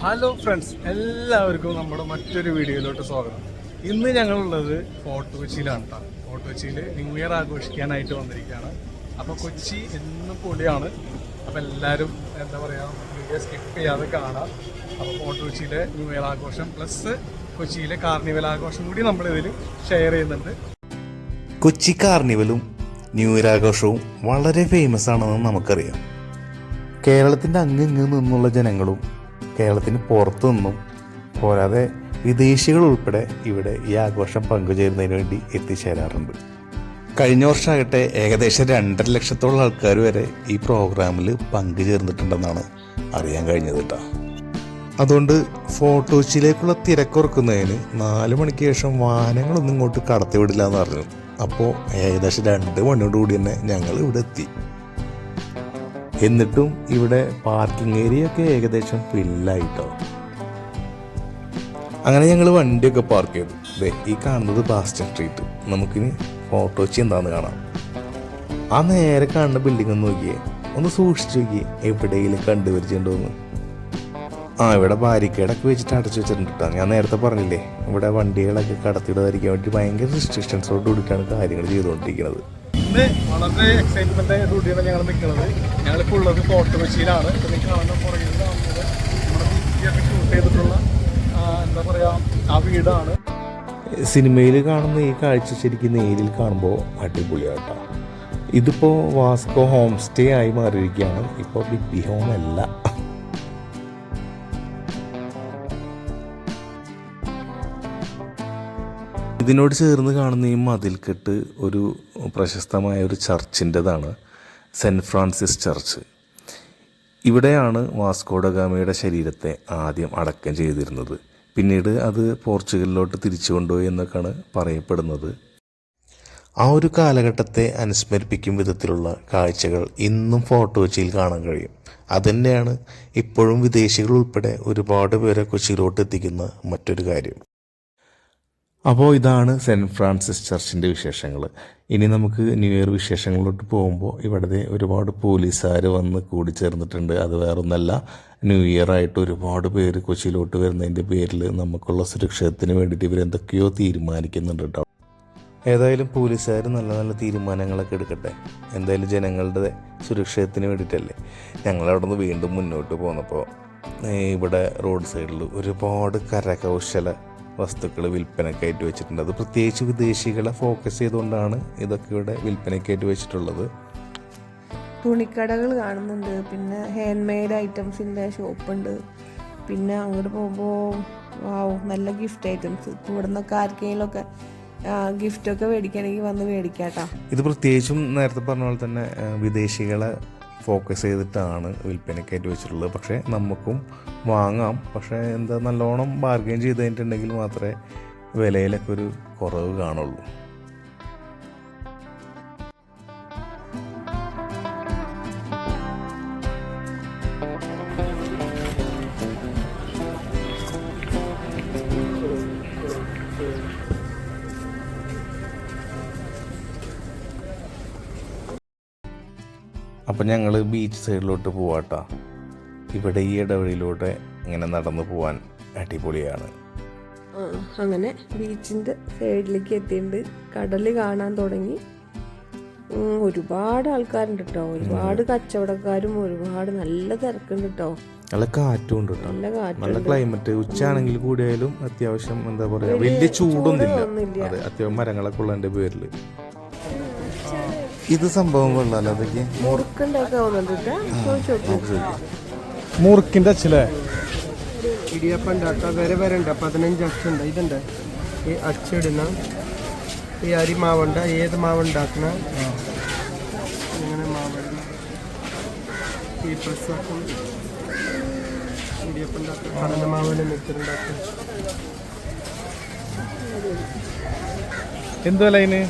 Hello friends, എല്ലാവർക്കും നമ്മുടെ മറ്റൊരു വീഡിയോയിലോട്ട് സ്വാഗതം. ഇന്ന് ഞങ്ങളുള്ളത് ഫോർട്ട് കൊച്ചിയിലാണ് കേട്ടോ. ഫോർട്ട് കൊച്ചിയിൽ ന്യൂ ഇയർ ആഘോഷിക്കാനായിട്ട് വന്നിരിക്കുകയാണ്. അപ്പോൾ കൊച്ചി എന്നും പൊളിയാണ്. അപ്പോൾ എല്ലാവരും എന്താ പറയുക, വീഡിയോ സ്കിപ്പ് ചെയ്യാതെ കാണാം. അപ്പോൾ ഫോർട്ട് കൊച്ചിയിലെ ന്യൂ ഇയർ ആഘോഷം പ്ലസ് കൊച്ചിയിലെ കാർണിവൽ ആഘോഷം കൂടി നമ്മളിതിൽ ഷെയർ ചെയ്യുന്നുണ്ട്. കൊച്ചി കാർണിവലും ന്യൂ ഇയർ ആഘോഷവും വളരെ ഫേമസ് ആണെന്ന് നമുക്കറിയാം. കേരളത്തിൻ്റെ അങ്ങ് നിന്നുള്ള ജനങ്ങളും കേരളത്തിന് പുറത്തു നിന്നും പോരാതെ വിദേശികൾ ഉൾപ്പെടെ ഇവിടെ ഈ ആഘോഷം പങ്കുചേരുന്നതിന് വേണ്ടി എത്തിച്ചേരാറുണ്ട്. കഴിഞ്ഞ വർഷമാകട്ടെ ഏകദേശം 2.5 ലക്ഷത്തോളം ആൾക്കാർ വരെ ഈ പ്രോഗ്രാമിൽ പങ്കുചേർന്നിട്ടുണ്ടെന്നാണ് അറിയാൻ കഴിഞ്ഞത് കേട്ടോ. അതുകൊണ്ട് ഫോർട്ട് കൊച്ചിയിലേക്കുള്ള തിരക്കുറക്കുന്നതിന് 4 മണിക്ക് ശേഷം വാഹനങ്ങളൊന്നും ഇങ്ങോട്ട് കടത്തിവിടില്ല എന്ന് പറഞ്ഞു. അപ്പോൾ ഏകദേശം 2 മണിയോടുകൂടി തന്നെ ഞങ്ങൾ ഇവിടെ എത്തി. എന്നിട്ടും ഇവിടെ പാർക്കിംഗ് ഏരിയ ഒക്കെ ഏകദേശം ഫില്ലായിട്ടോ. അങ്ങനെ ഞങ്ങൾ വണ്ടിയൊക്കെ പാർക്ക് ചെയ്തു. ഈ കാണുന്നത് ബാസ്റ്റൺ സ്ട്രീറ്റ്. നമുക്കിനി ഫോർട്ട് കൊച്ചി എന്താണെന്ന് കാണാം. ആ നേരെ കാണുന്ന ബിൽഡിംഗ് ഒന്ന് നോക്കിയേ, ഒന്ന് സൂക്ഷിച്ചു നോക്കിയേ, എവിടെയെങ്കിലും കണ്ടുപരിച്ചിട്ടുണ്ടോന്ന്. ഇവിടെ ബാരിക്കേഡൊക്കെ വെച്ചിട്ട് അടച്ചു വെച്ചിട്ടുണ്ട് കേട്ടോ. ഞാൻ നേരത്തെ പറഞ്ഞില്ലേ, ഇവിടെ വണ്ടികളൊക്കെ കടത്തിവിടാതിരിക്കാൻ വേണ്ടി ഭയങ്കര റെസ്ട്രിക്ഷൻസോട് കൂടിയിട്ടാണ് കാര്യങ്ങൾ ചെയ്തുകൊണ്ടിരിക്കുന്നത്. ഇന്ന് വളരെ എക്സൈറ്റ്മെന്റ് കൂടിയാണ് ഞങ്ങൾ നിൽക്കുന്നത്. ഞങ്ങളിപ്പോൾ ഉള്ളത് ഫോർട്ട് കൊച്ചിയിലാണ്. കാണുന്ന പുറകിൽ കാണുന്നത് നമ്മുടെ ബീച്ചിലൊക്കെ ഷൂട്ട് ചെയ്തിട്ടുള്ള എന്താ പറയുക ആ വീടാണ്. സിനിമയിൽ കാണുന്ന ഈ കാഴ്ച ശരിക്കും നേരിൽ കാണുമ്പോൾ അടിപൊളിയാട്ടോ. ഇതിപ്പോൾ വാസ്കോ ഹോം സ്റ്റേ ആയി മാറിയിരിക്കുകയാണ്. ഇപ്പോൾ ബിഗ് ഹോം അല്ല. ഇതിനോട് ചേർന്ന് കാണുന്ന ഈ മതിൽക്കെട്ട് ഒരു പ്രശസ്തമായ ഒരു ചർച്ചിൻ്റെതാണ്, സെൻറ്റ് ഫ്രാൻസിസ് ചർച്ച്. ഇവിടെയാണ് വാസ്കോ ഡ ഗാമയുടെ ശരീരത്തെ ആദ്യം അടക്കം ചെയ്തിരുന്നത്. പിന്നീട് അത് പോർച്ചുഗലിലോട്ട് തിരിച്ചു കൊണ്ടുപോയി എന്നൊക്കെയാണ് പറയപ്പെടുന്നത്. ആ ഒരു കാലഘട്ടത്തെ അനുസ്മരിപ്പിക്കും വിധത്തിലുള്ള കാഴ്ചകൾ ഇന്നും ഫോർട്ട് കൊച്ചിയിൽ കാണാൻ കഴിയും. അതുതന്നെയാണ് ഇപ്പോഴും വിദേശികൾ ഉൾപ്പെടെ ഒരുപാട് പേരെ കൊച്ചിയിലോട്ട് എത്തിക്കുന്ന മറ്റൊരു കാര്യം. അപ്പോൾ ഇതാണ് സെൻറ്റ് ഫ്രാൻസിസ് ചർച്ചിൻ്റെ വിശേഷങ്ങൾ. ഇനി നമുക്ക് ന്യൂ ഇയർ വിശേഷങ്ങളിലോട്ട് പോകുമ്പോൾ ഇവിടെ ഒരുപാട് പോലീസുകാർ വന്ന് കൂടിച്ചേർന്നിട്ടുണ്ട്. അത് വേറൊന്നല്ല, ന്യൂ ഇയർ ആയിട്ട് ഒരുപാട് പേര് കൊച്ചിയിലോട്ട് വരുന്നതിൻ്റെ പേരിൽ നമുക്കുള്ള സുരക്ഷത്തിന് വേണ്ടിയിട്ട് ഇവരെന്തൊക്കെയോ തീരുമാനിക്കുന്നുണ്ട് കേട്ടോ. ഏതായാലും പോലീസുകാർ നല്ല നല്ല തീരുമാനങ്ങളൊക്കെ എടുക്കട്ടെ. എന്തായാലും ജനങ്ങളുടെ സുരക്ഷത്തിന് വേണ്ടിയിട്ടല്ലേ. ഞങ്ങളവിടെ നിന്ന് വീണ്ടും മുന്നോട്ട് പോന്നപ്പോൾ ഇവിടെ റോഡ് സൈഡിൽ ഒരുപാട് കരകൗശല വസ്തുക്കൾ വിൽപ്പനയ്ക്കായിട്ട് വെച്ചിട്ടുണ്ട്. അത് പ്രത്യേകിച്ച് വിദേശികളെ ഫോക്കസ് ചെയ്തുകൊണ്ടാണ് ഇതൊക്കെ ഇവിടെ വിൽപ്പനയ്ക്കായിട്ട് വെച്ചിട്ടുള്ളത്. തുണിക്കടകൾ കാണുന്നുണ്ട്, പിന്നെ ഹാൻഡ് മെയ്ഡ് ഐറ്റംസിൻ്റെ ഷോപ്പുണ്ട്. പിന്നെ അങ്ങോട്ട് പോകുമ്പോൾ നല്ല ഗിഫ്റ്റ് ഐറ്റംസ്. ഇവിടെ നിന്നൊക്കെ ആർക്കെങ്കിലുമൊക്കെ ഗിഫ്റ്റൊക്കെ മേടിക്കണമെങ്കിൽ വന്ന് മേടിക്കാട്ടോ. ഇത് പ്രത്യേകിച്ചും നേരത്തെ പറഞ്ഞ പോലെ തന്നെ വിദേശികളെ ഫോക്കസ് ചെയ്തിട്ടാണ് വിൽപ്പനയ്ക്കായിട്ട് വെച്ചിട്ടുള്ളത്. പക്ഷേ നമുക്കും വാങ്ങാം. പക്ഷേ എന്താ, നല്ലോണം ബാർഗെയിൻ ചെയ്ത് കഴിഞ്ഞിട്ടുണ്ടെങ്കിൽ മാത്രമേ വിലയിലൊക്കെ ഒരു കുറവ് കാണുള്ളൂ. അപ്പം ഞങ്ങൾ ബീച്ച് സൈഡിലോട്ട് പോവാട്ടോ. ഇവിടെ ഈ ഇടവഴിയിലൂടെ ഇങ്ങനെ നടന്നു പോവാൻ അടിപൊളിയാണ്. അങ്ങനെ ബീച്ചിൻ്റെ സൈഡിലേക്ക് എത്തിയിട്ടുണ്ട്. കടൽ കാണാൻ തുടങ്ങി. ഒരുപാട് ആൾക്കാരുണ്ട് കേട്ടോ. ഒരുപാട് കച്ചവടക്കാരും ഒരുപാട് നല്ല തിരക്കുണ്ട് കേട്ടോ. നല്ല കാറ്റും ഉണ്ട് കേട്ടോ. നല്ല ക്ലൈമറ്റ്. ഉച്ചയാണെങ്കിൽ കൂടിയായാലും അത്യാവശ്യം എന്താ പറയുക, വലിയ ചൂടൊന്നുമില്ല. അതെ, അത്യാവശ്യം മരങ്ങളൊക്കെ ഉള്ളതിൻ്റെ പേരിൽ ഇത് സംഭവം കൊള്ളാലോ. അതൊക്കെ മുറുക്കിൻ്റെ അച്ഛല്ലേ, ഇടിയപ്പം ഉണ്ടാക്കുക. വരെ ഉണ്ട്. 15 അച്ചുണ്ട്. ഇതുണ്ട് ഈ അച്ചിടുന്ന ഈ അരിമാവുണ്ട്. ഏത് മാവ് ഉണ്ടാക്കുന്ന ഇങ്ങനെ മാവുണ്ട്. ഈ പ്രസാദം ഇടിയപ്പം ഉണ്ടാക്കുക. കടല മാവിന് മിക്സറുണ്ടാക്കുക. എന്ത് വില അതിന്?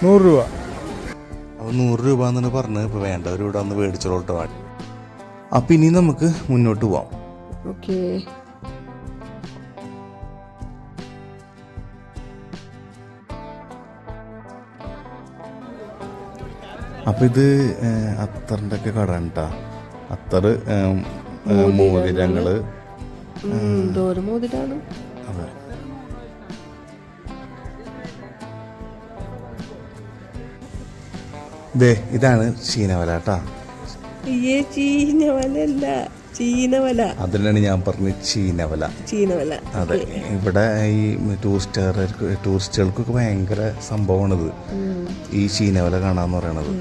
100 രൂപ. അപ്പോൾ 100 രൂപ എന്നാണ് പറഞ്ഞത്. ഇപ്പോൾ വേണ്ടവരിവിടെ ഒന്ന് മേടിച്ചോളോട്ടോ. അപ്പം ഇനി നമുക്ക് മുന്നോട്ട് പോവാം. ഓക്കേ. അപ്പോൾ ഇത് അത്തറിൻ്റെ ഒക്കെ കട കേട്ടോ. അത്തറ്, മോതിരങ്ങൾ, ദൂരം മോതിട്ടാണ്. അതെ. ഇതാണ് ചീനവല കേട്ടാ. ചീനവലല്ല, ചീനവല. അതിനാണ് ഞാൻ പറഞ്ഞത് ചീനവല. ചീനവല. അതെ, ഇവിടെ ഈ ടൂറിസ്റ്റുകൾക്കൊക്കെ ഭയങ്കര സംഭവമാണിത്, ഈ ചീനവല കാണാന്ന് പറയണത്.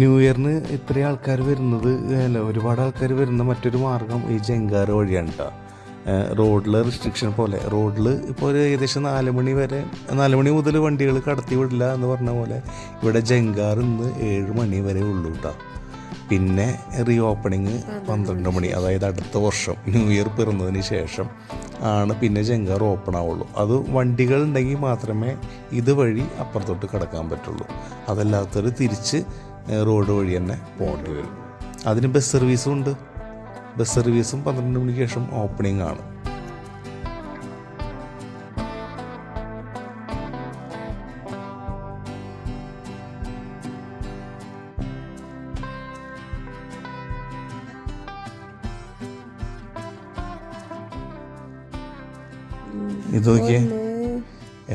ന്യൂ ഇയറിന് ഇത്രയും ആൾക്കാർ വരുന്നത്, അല്ല ഒരുപാട് ആൾക്കാർ വരുന്ന മറ്റൊരു മാർഗം ഈ ജങ്കാറ് വഴിയാണ് കേട്ടോ. റോഡിൽ റെസ്ട്രിക്ഷൻ പോലെ, റോഡിൽ ഇപ്പോൾ ഒരു ഏകദേശം 4 മണി മുതൽ വണ്ടികൾ കടത്തി വിടില്ല എന്ന് പറഞ്ഞ പോലെ ഇവിടെ ജങ്കാർ ഇന്ന് 7 മണി വരെ ഉള്ളൂ കേട്ടോ. പിന്നെ റീ ഓപ്പണിങ് 12 മണി, അതായത് അടുത്ത വർഷം ന്യൂ ഇയർ പിറന്നതിന് ശേഷം ആണ് പിന്നെ ജങ്കാർ ഓപ്പൺ ആവുള്ളൂ. അത് വണ്ടികൾ ഉണ്ടെങ്കിൽ മാത്രമേ ഇതുവഴി അപ്പുറത്തോട്ട് കിടക്കാൻ പറ്റുള്ളൂ. അതല്ലാത്തവർ തിരിച്ച് റോഡ് വഴി തന്നെ പോകേണ്ടി വരും. അതിന് ബസ് സർവീസും ഉണ്ട്. ബസ് സർവീസും 12 മണിക്ക് ശേഷം ഓപ്പണിംഗ് ആണ്. ഇത് നോക്കിയേ,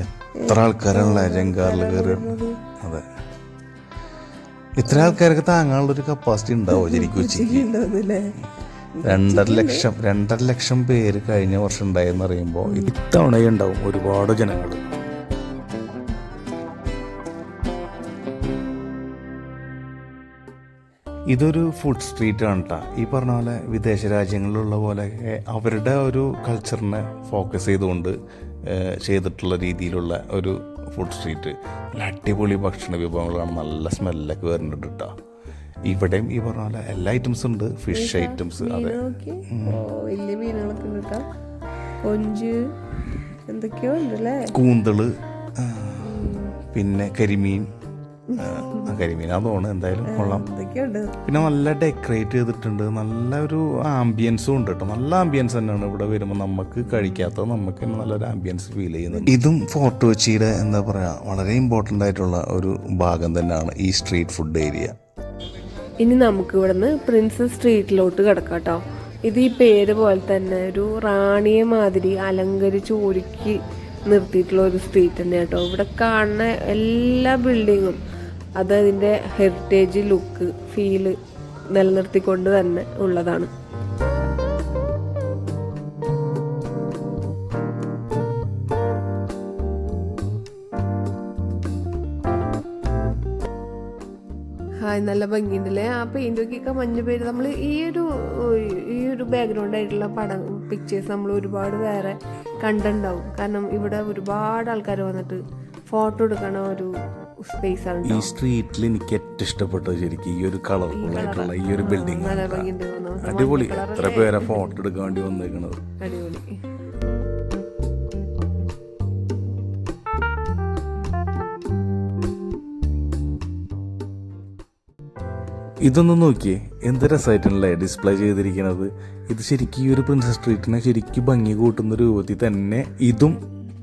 എത്ര ആൾക്കാരാണല്ലേ ജങ്കാറിൽ കയറി. അതെ, ഇത്ര ആൾക്കാർക്ക് താങ്ങാനുള്ളൊരു കപ്പാസിറ്റി ഉണ്ടാവോ ശരിക്കും ഉച്ചയ്ക്ക്? 2.5 ലക്ഷം പേര് കഴിഞ്ഞ വർഷം ഉണ്ടായെന്ന് പറയുമ്പോൾ ഇത്തവണയും ഉണ്ടാവും ഒരുപാട് ജനങ്ങൾ. ഇതൊരു ഫുഡ് സ്ട്രീറ്റ് ആണ് കേട്ടോ. ഈ പറഞ്ഞ പോലെ വിദേശ രാജ്യങ്ങളിലുള്ള പോലെ അവരുടെ ഒരു കൾച്ചറിനെ ഫോക്കസ് ചെയ്തുകൊണ്ട് ചെയ്തിട്ടുള്ള രീതിയിലുള്ള ഒരു ഫുഡ് സ്ട്രീറ്റ്. നല്ല അടിപൊളി ഭക്ഷണ വിഭവങ്ങളാണ്, നല്ല സ്മെല്ലൊക്കെ വരുന്നുണ്ട് കേട്ടോ. ഇവിടെയും ഈ പറഞ്ഞ പോലെ എല്ലാ ഐറ്റംസും ഉണ്ട്, ഫിഷ് ഐറ്റംസ്. അതെ, വലിയ മീനുകളൊക്കെ ഉണ്ട് കേട്ടോ. കൊഞ്ച് എന്തൊക്കെയോ ഉണ്ടല്ലേ, കൂന്തള്, പിന്നെ കരിമീൻ കരിമീനാന്ന് തോന്നുന്നു. എന്തായാലും കൊള്ളാം. പിന്നെ നല്ല ഡെക്കറേറ്റ് ചെയ്തിട്ടുണ്ട്, നല്ലൊരു ആംബിയൻസും ഉണ്ട് കേട്ടോ. നല്ല ആംബിയൻസ് തന്നെയാണ് ഇവിടെ വരുമ്പോൾ നമുക്ക് കഴിക്കാത്ത നമുക്ക് തന്നെ നല്ലൊരു ആംബിയൻസ് ഫീൽ ചെയ്യുന്നത്. ഇതും ഫോർട്ട് കൊച്ചിയുടെ എന്താ പറയുക വളരെ ഇമ്പോർട്ടൻ്റ് ആയിട്ടുള്ള ഒരു ഭാഗം തന്നെയാണ് ഈ സ്ട്രീറ്റ് ഫുഡ് ഏരിയ. ഇനി നമുക്ക് ഇവിടുന്ന് പ്രിൻസസ് സ്ട്രീറ്റിലോട്ട് കിടക്കാം കേട്ടോ. ഇത് ഈ പേര് പോലെ തന്നെ ഒരു റാണിയെ മാതിരി അലങ്കരിച്ച് ഒരുക്കി നിർത്തിയിട്ടുള്ള ഒരു സ്ട്രീറ്റ് തന്നെ കേട്ടോ. ഇവിടെ കാണുന്ന എല്ലാ ബിൽഡിങ്ങും അത് അതിൻ്റെ ഹെറിറ്റേജ് ലുക്ക് ഫീല് നിലനിർത്തിക്കൊണ്ട് തന്നെ ഉള്ളതാണ്. നല്ല ഭംഗിയുണ്ടല്ലേ ആ പെയിന്റൊക്കെ മഞ്ഞ പേര്. നമ്മൾ ഈ ഒരു ബാക്ക്ഗ്രൗണ്ട് ആയിട്ടുള്ള പിക്ചേഴ്സ് നമ്മൾ ഒരുപാട് വേറെ കണ്ടുണ്ടാവും. കാരണം ഇവിടെ ഒരുപാട് ആൾക്കാർ വന്നിട്ട് ഫോട്ടോ എടുക്കണ ഒരു സ്പേസ് ആണ്. ഈ സ്ട്രീറ്റിൽ എനിക്ക് ഏറ്റവും ഇഷ്ടപ്പെട്ടത് ശരിക്കും ഈ ഒരു കളർഫുൾ ആയിട്ടുള്ള ഈ ഒരു ബിൽഡിംഗ്. അടിപൊളി. എത്ര പേരെ ഫോട്ടോ എടുക്കാൻ വേണ്ടി വന്നേക്കണത്. അടിപൊളി. ഇതൊന്നും നോക്കിയേ, എന്ത് രസമായിട്ടല്ലേ ഡിസ്പ്ലേ ചെയ്തിരിക്കുന്നത്. ഇത് ശരിക്കും ഈ ഒരു പ്രിൻസസ് സ്ട്രീറ്റിനെ ശരിക്കും ഭംഗി കൂട്ടുന്ന രൂപത്തിൽ തന്നെ ഇതും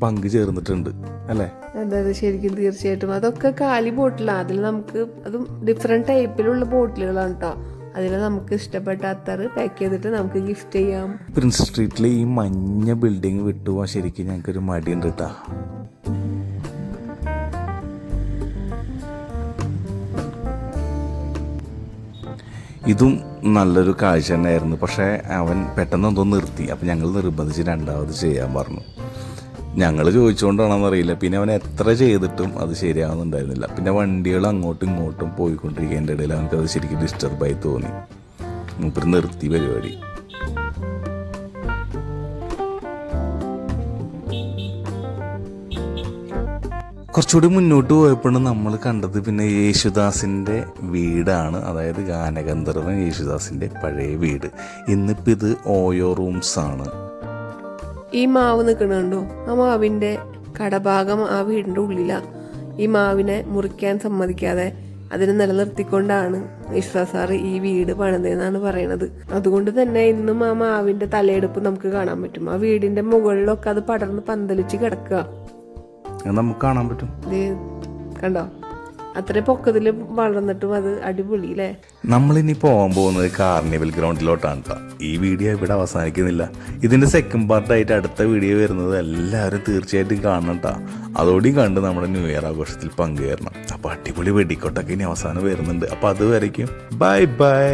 പങ്ക് ചേർന്നിട്ടുണ്ട് അല്ലേ? അതെ, ശരിക്കും തീർച്ചയായിട്ടും. അതൊക്കെ കാലി ബോട്ടിലാണ്. അതിൽ നമുക്ക് അതും ഡിഫറെന്റ് ടൈപ്പിലുള്ള ബോട്ടിലുകളാണ് കേട്ടോ. അതിൽ നമുക്ക് ഇഷ്ടപ്പെട്ട അത്തറ് പാക്ക് ചെയ്തിട്ട് നമുക്ക് ഗിഫ്റ്റ് ചെയ്യാം. പ്രിൻസസ് സ്ട്രീറ്റിലെ ഈ മഞ്ഞ ബിൽഡിംഗ് വിട്ടുപോകാൻ ശരിക്കും ഞങ്ങൾക്കൊരു മടിയുണ്ട് കേട്ടോ. ഇതും നല്ലൊരു കാഴ്ച തന്നെയായിരുന്നു. പക്ഷേ അവൻ പെട്ടെന്ന് എന്തോ നിർത്തി. അപ്പം ഞങ്ങൾ നിർബന്ധിച്ച് രണ്ടാമത് ചെയ്യാൻ പറഞ്ഞു. ഞങ്ങൾ ചോദിച്ചുകൊണ്ടാണെന്നറിയില്ല. പിന്നെ അവൻ എത്ര ചെയ്തിട്ടും അത് ശരിയാവുന്നുണ്ടായിരുന്നില്ല. പിന്നെ വണ്ടികൾ അങ്ങോട്ടും ഇങ്ങോട്ടും പോയിക്കൊണ്ടിരിക്കേണ്ട ഇടയിൽ അവനക്കത് ശരിക്കും ഡിസ്റ്റർബായി തോന്നി. മൂപ്പര് നിർത്തി പരിപാടി. കുറച്ചുകൂടി മുന്നോട്ട് പോയപ്പോഴും നമ്മൾ കണ്ടത് പിന്നെ യേശുദാസിൻ്റെ വീടാണ്. അതായത് ഗാനഗന്ധർവൻ യേശുദാസിൻ്റെ പഴയ വീട്. ഇന്നിപ്പോൾ ഇത് ഓയോ റൂംസ് ആണ്. ഈ മാവ് നിൽക്കണുണ്ടോ? ആ മാവിൻ്റെ കടഭാഗം ആ വീടിൻ്റെ ഉള്ളിലാണ്. ഈ മാവിനെ മുറിക്കാൻ സമ്മതിക്കാതെ അതിനെ നിലനിർത്തിക്കൊണ്ടാണ് യേശുദാസ് സാറ് ഈ വീട് പണിതെന്നാണ് പറയണത്. അതുകൊണ്ട് തന്നെ ഇന്നും ആ മാവിൻ്റെ തലയെടുപ്പ് നമുക്ക് കാണാൻ പറ്റും. ആ വീടിൻ്റെ മുകളിലൊക്കെ അത് പടർന്ന് പന്തലിച്ച് കിടക്കുക നമുക്ക് കാണാൻ പറ്റും. കണ്ടോ? അത്ര പൊക്കത്തിൽ വളർന്നിട്ടും അത് അടിപൊളി അല്ലേ. നമ്മളിനി പോകാൻ പോകുന്നത് കാർണിവൽ ഗ്രൗണ്ടിലോട്ടാണ് കേട്ടോ. ഈ വീഡിയോ ഇവിടെ അവസാനിക്കുന്നില്ല. ഇതിൻ്റെ സെക്കൻഡ് പാർട്ടായിട്ട് അടുത്ത വീഡിയോ വരുന്നത് എല്ലാവരും തീർച്ചയായിട്ടും കാണണം കേട്ടോ. അതോടെയും കണ്ട് നമ്മുടെ ന്യൂ ഇയർ ആഘോഷത്തിൽ പങ്കുചേരണം. അപ്പോൾ അടിപൊളി വെടിക്കോട്ടൊക്കെ ഇനി അവസാനം വരുന്നുണ്ട്. അപ്പോൾ അതുവരയ്ക്കും ബൈ ബൈ.